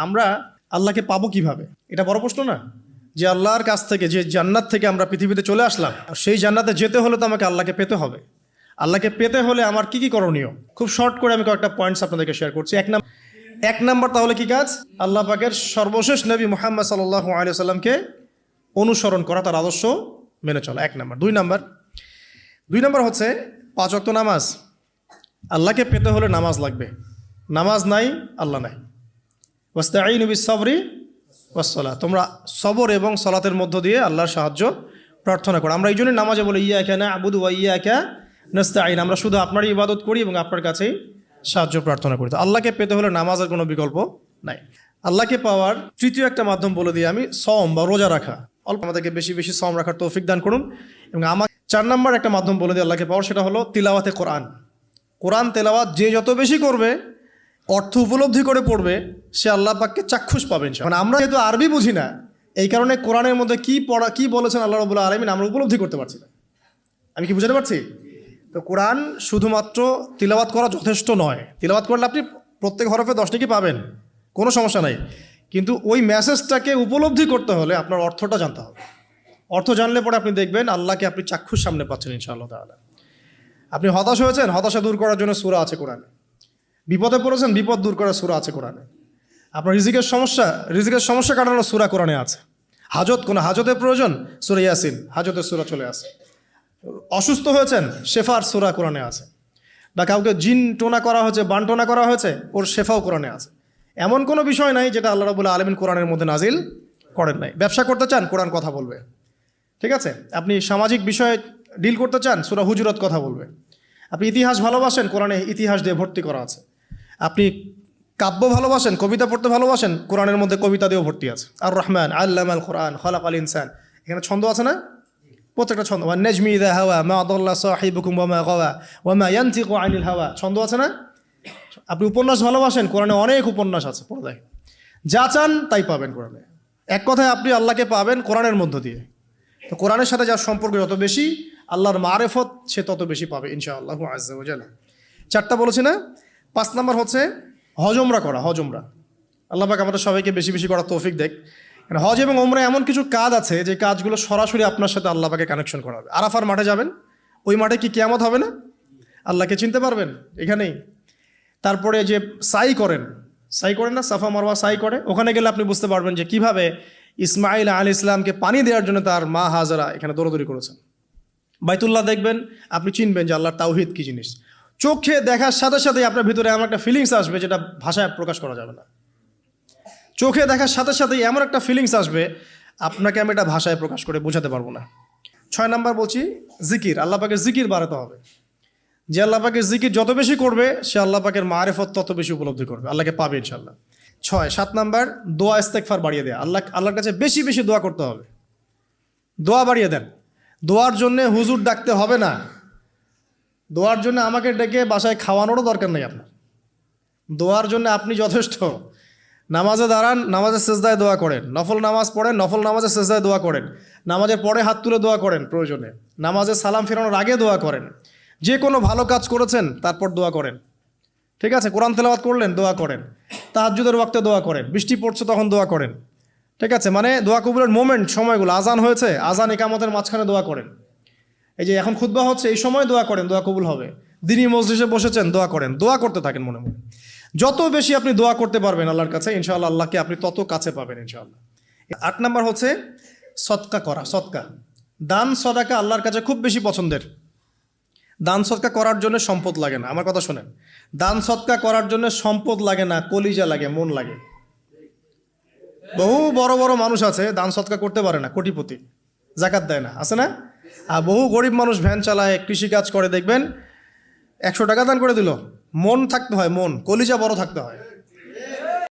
আমরা আল্লাহকে পাবো কিভাবে, এটা বড় প্রশ্ন না? যে আল্লাহর কাছ থেকে, যে জান্নাত থেকে আমরা পৃথিবীতে চলে আসলাম, সেই জান্নাতে যেতে হলে তো আমাকে আল্লাহকে পেতে হবে। আল্লাহকে পেতে হলে আমার কি কি করণীয়, খুব শর্ট করে আমি কয়েকটা পয়েন্টস আপনাদেরকে শেয়ার করছি। এক নাম্বার তাহলে কি কাজ? আল্লাহ পাকের সর্বশেষ নবী মুহাম্মদ সাল্লাল্লাহু আলাইহি ওয়াসাল্লামকে অনুসরণ করা, তার আদর্শ মেনে চলা, এক নাম্বার। দুই নাম্বার হচ্ছে 5 ওয়াক্ত নামাজ। আল্লাহকে পেতে হলে নামাজ লাগবে, নামাজ নাই আল্লাহ নাই। ওয়াস্তাঈনু বিস-সাবরি ওয়াস-সালাহ, তোমরা সবর এবং সালাতের মধ্য দিয়ে আল্লাহর সাহায্য প্রার্থনা করো। আমরা এই জন্যই নামাজে বলি ইয়্যাকা না'বুদু ওয়া ইয়্যাকা নাস্তাঈন, আমরা শুধু আপনারই ইবাদত করি এবং আপনার কাছেই সাহায্য প্রার্থনা করি। তো আল্লাহকে পেতে হলে নামাজের কোনো বিকল্প নাই। আল্লাহকে পাওয়ার তৃতীয় একটা মাধ্যম বলে দিই আমি, সওম বা রোজা রাখা। অল্প আমাদেরকে বেশি বেশি সওম রাখার তৌফিক দান করুন। এবং আমার 4 নম্বর একটা মাধ্যম বলে দিই আল্লাহকে পাওয়ার, সেটা হলো তিলাওয়াতে কোরআন। কোরআন তেলাওয়াত যে যত বেশি করবে, অর্থ উপলব্ধি করে পড়বে, সে আল্লাহ পাককে চাক্ষুষ পাবেন। মানে আমরা যেহেতু আরবি বুঝি না, এই কারণে কোরআনের মধ্যে কি বলেছেন আল্লাহ রাব্বুল আলামিন আমরা উপলব্ধি করতে পারছি না। আমি কি বুঝাতে পারছি? তো কোরআন শুধুমাত্র তিলাওয়াত করা যথেষ্ট নয়। তিলাওয়াত করলে আপনি প্রত্যেক হরফে 10 নেকি পাবেন, কোনো সমস্যা নাই। কিন্তু ওই মেসেজটাকে উপলব্ধি করতে হলে আপনার অর্থটা জানতে হবে। অর্থ জানলে পরে আপনি দেখবেন আল্লাহকে আপনি চাক্ষুষ সামনে পাচ্ছেন ইনশাআল্লাহ তাআলা। আপনি হতাশ হয়েছেন, হতাশা দূর করার জন্য সূরা আছে কোরআনে। বিপদে পড়েছেন, বিপদ দূর করার সূরা আছে কোরআনে। আপনার রিজিকের সমস্যা কাটানোর সূরা কোরআনে আছে। কোনো হাজতের প্রয়োজন, সূরা ইয়াসিন, হাজতের সূরা চলে আসে। অসুস্থ হয়েছেন, শেফার সূরা কোরআনে আছে। বা কাউকে জিন টোনা করা হয়েছে, বানটোনা করা হয়েছে, ওর শেফাও কোরআনে আছে। এমন কোনো বিষয় নাই যেটা আল্লাহ রাব্বুল আলামিন কোরআনের মধ্যে নাজিল করেন নাই। ব্যবসা করতে চান, কোরআন কথা বলবে, ঠিক আছে? আপনি সামাজিক বিষয়ে ডিল করতে চান, সূরা হুজুরাত কথা বলবে। আপনি ইতিহাস ভালোবাসেন, কোরআনে ইতিহাস দিয়ে ভর্তি করা আছে। আপনি কাব্য ভালোবাসেন, কবিতা পড়তে ভালোবাসেন, কোরআনের মধ্যে কবিতা দিয়েও ভর্তি আছে। আর রহমান আল্লামাল কোরআন খালাকাল ইনসান, এখানে ছন্দ আছে না? প্রত্যেকটা ছন্দ। ওয়ান নাজমি ইযা হাওয়া মা দাল্লা সাহিবুকুম ওয়া মা গাওয়া ওয়া মা ইয়ানতিকু আনিল হাওয়া, ছন্দ আছে না? আপনি উপন্যাস ভালোবাসেন, কোরআনে অনেক উপন্যাস আছে, পড়ে দেখেন। যা চান তাই পাবেন কোরআনে। এক কথায় আপনি আল্লাহকে পাবেন কোরআনের মধ্য দিয়ে। তো কোরআনের সাথে যার সম্পর্ক যত বেশি, আল্লাহর মারেফত সে তত বেশি পাবে ইনশাআল্লাহু আজ্জা ওয়া জাল্লা। 4টা বলেছি না? 5 নম্বর হচ্ছে হজমরা করা। আল্লাহ পাক আমাদের সবাইকে বেশি বেশি করার তৌফিক দেখ। হজ এবং ওমরা এমন কিছু কাজ আছে যে কাজগুলো সরাসরি আপনার সাথে আল্লাহ পাকে কানেকশন করাবে। আরাফার মাঠে যাবেন, ওই মাঠে কি কিয়ামত হবে না? আল্লাহকে চিনতে পারবেন এখানেই। তারপরে যে সাই করেন না, সাফা মারওয়া সাই করে, ওখানে গেলে আপনি বুঝতে পারবেন যে কিভাবে ইসমাইল আলাইহিস সালামকে পানি দেওয়ার জন্য তার মা হাজারা এখানে দৌড়াদৌড়ি করেছেন। বাইতুল্লাহ দেখবেন, আপনি চিনবেন যে আল্লাহর তাওহীদ কি জিনিস। চোখে দেখার সাথে সাথে আপনার ভিতরে এমন একটা ফিলিংস আসবে যেটা ভাষায় প্রকাশ করা যাবে না। চোখে দেখার সাথে সাথেই এমন একটা ফিলিংস আসবে, আপনাকে আমি এটা ভাষায় প্রকাশ করে বোঝাতে পারবো না। 6 নম্বর বলছি জিকির। আল্লাহ পাকের জিকির বাড়াতে হবে। যে আল্লাহ পাকের জিকির যত বেশি করবে, সে আল্লাহ পাকের মারেফত তত বেশি উপলব্ধি করবে, আল্লাহকে পাবে ইনশাআল্লাহ। 7 নম্বর দোয়া ইস্তেগফার বাড়িয়ে দেয়া। আল্লাহর কাছে বেশি বেশি দোয়া করতে হবে। দোয়া বাড়িয়ে দেন। দোয়ার জন্যে হুজুর ডাকতে হবে না। দোয়ার জন্য আমাকে ডেকে বাসায় খাওয়ানোরও দরকার নেই আপনার। দোয়ার জন্য আপনি যথেষ্ট। নামাজে দাঁড়ান, নামাজের সেজদায় দোয়া করেন। নফল নামাজ পড়েন, নফল নামাজের সেজদায় দোয়া করেন। নামাজের পরে হাত তুলে দোয়া করেন প্রয়োজনে। নামাজে সালাম ফেরানোর আগে দোয়া করেন। যে কোনো ভালো কাজ করেছেন তারপর দোয়া করেন, ঠিক আছে? কোরআন তেলাওয়াত করলেন, দোয়া করেন। তাহাজ্জুদের ওয়াক্তে দোয়া করেন। বৃষ্টি পড়ছে তখন দোয়া করেন, ঠিক আছে? মানে দোয়া কবুলের মোমেন্ট, সময়গুলো, আজান হয়েছে, আজান ইকামতের মাঝখানে দোয়া করেন। এই যে এখন খুতবা হচ্ছে, এই সময় দোয়া করেন, দোয়া কবুল হবে। দিনই মজলিসে বসেছেন, দোয়া করেন। দোয়া করতে থাকেন মনে মনে। যত বেশি আপনি দোয়া করতে পারবেন আল্লাহর কাছে, ইনশাআল্লাহ আল্লাহকে আপনি তত কাছে পাবেন ইনশাআল্লাহ। 8 নম্বর হচ্ছে সদকা করা। দান সদাকা আল্লাহর কাছে খুব বেশি পছন্দের। দান সদকা করার জন্য সম্পদ লাগে না, আমার কথা শোনেন। দান সদকা করার জন্য সম্পদ লাগে না, কলিজা লাগে, মন লাগে। বহু বড় বড় মানুষ আছে দান সদকা করতে পারে না, কোটিপতি, জাকাত দেয় না, আছে না? আর বহু গরিব মানুষ ভ্যান চালায়, কৃষিকাজ করে, দেখবেন 100 টাকা দান করে দিল, মন থাকতে হয়, মন, কলিজা বড় থাকতে হয়।